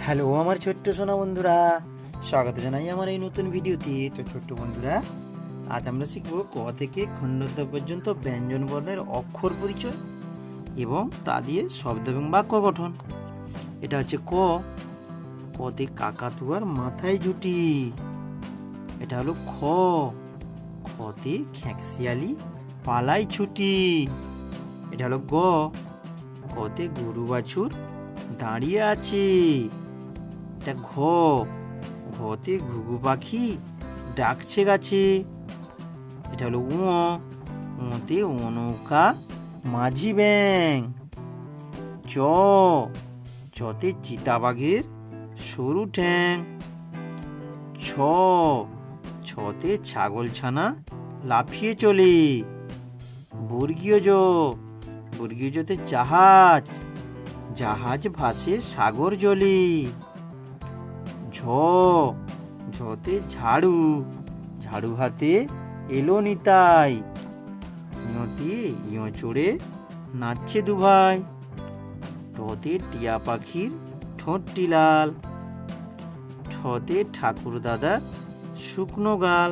Hello আমার ছোট্ট সোনা বন্ধুরা, স্বাগত জানাই আমার এই নতুন ভিডিওতে। তো ছোট্ট বন্ধুরা, আজ আমরা শিখব ক থেকে খণ্ডত পর্যন্ত ব্যঞ্জন বর্ণের অক্ষর পরিচয় এবং তা দিয়ে শব্দ এবং বাক্য গঠন। এটা হচ্ছে ক। কতে কাকাতুয়ার মাথায় জুটি। এটা হলো খ। খতে খ্যাঁকশিয়ালি পালাই ছুটি। এটা হলো গ। কতে গরু বাছুর দাঁড়িয়ে আছে। এটা ঘ। ঘতে ঘুঘু পাখি ডাকছে গাছে। এটা হলো উ। উতে নৌকা মাঝি ব্যাং। চ। চতে চিতাবাঘের সরু ঠ্যাং। ছ। ছতে ছাগল ছানা লাফিয়ে চলে। বর্গীয় জ। বর্গীয় জতে জাহাজ। জাহাজ ভাসে সাগর জলে। ঝ। ঝতে ঝাড়ু। ঝাড়ু হাতে এলো নিতাই। ইয়তে ইয় চড়ে নাচছে দুভাই। টতে টিয়া পাখির ঠোঁটটি লাল। ঠতে ঠাকুর দাদা শুকনো গাল।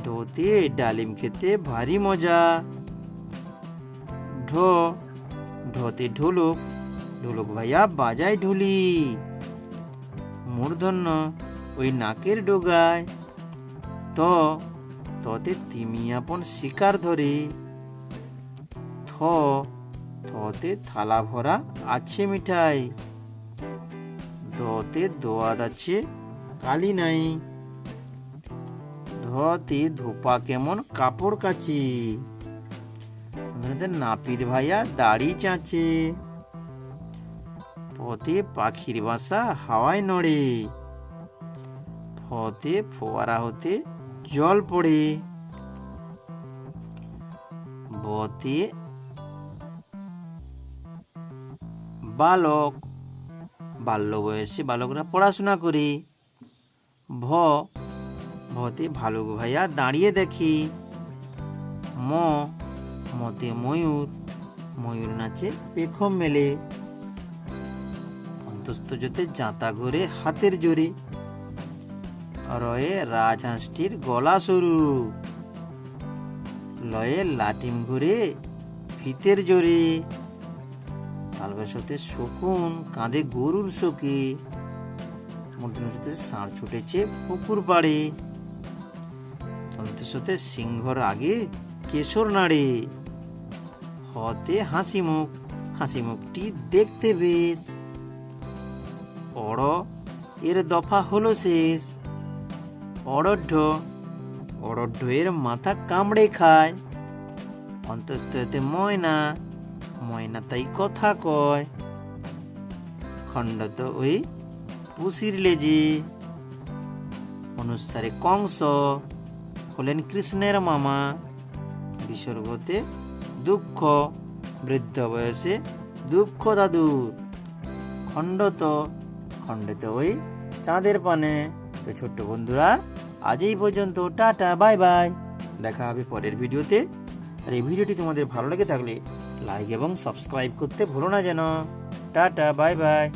ঢতে ডালিম খেতে ভারী মজা। ঢ। ঢতে ঢোলক। ঢোলক ভাইয়া বাজায় ঢুলি। মূর্ধন্য ওই নাকের ডোগায়। ত। ততে তিমি আপন শিকার ধরে। থ। থতে থালা ভরা আছে মিঠাই। দতে দোয়াদ আছে কালি নাই। ধতে ধোপা কেমন কাপড় কাচি। নাপিত ভাইয়া দাড়ি চাঁচে। পথে পাখির বাসা হাওয়ায় নড়ে। ফতে ফোয়ারা হতে জল পড়ে। বতে বালক। বাল্য বয়সে বালকরা পড়াশোনা করে। ভ। ভতে ভালুক ভাইয়া দাঁড়িয়ে দেখি। ম। মতে ময়ূর। ময়ূর নাচে পেখম মেলে। অন্তস্থ যতে জাঁতা ঘরে হাতের জোরে। রয়ে রাজহাঁসটির গলা সরু। লয়ে লাটিম ঘুরে ফিতের জোরে। তালবেশতে শকুন কাঁধে গরুর শোকে। মধ্যে ষাঁড় ছুটেছে পুকুর পাড়ে। তন্তেশতে সিংহর আগে কেশর নাড়ে। হতে হাসি মুখ। হাসি মুখটি দেখতে বেশ। অড় এর দফা হলো শেষ। অড়ঢ্য। অড়ঢ্য এর মাথা কামড়ে খায়। অন্তস্থতে ময়না। ময়না তাই কথা কয়। খণ্ডত ওই পুষির লেজে। অনুসারে কংস হলেন কৃষ্ণের মামা। বিসর্গতে দুঃখ। বৃদ্ধ বয়সে দুঃখ দাদুর। খণ্ডত। খণ্ডত ওই চাঁদের পানে। তো ছোট্ট বন্ধুরা, আজ এই পর্যন্ত। Tata, bye bye. দেখা হবে পরের ভিডিওতে। আর এই ভিডিওটি তোমাদের ভালো লেগে থাকলে লাইক এবং সাবস্ক্রাইব করতে ভুলো না যেন। Tata, bye bye.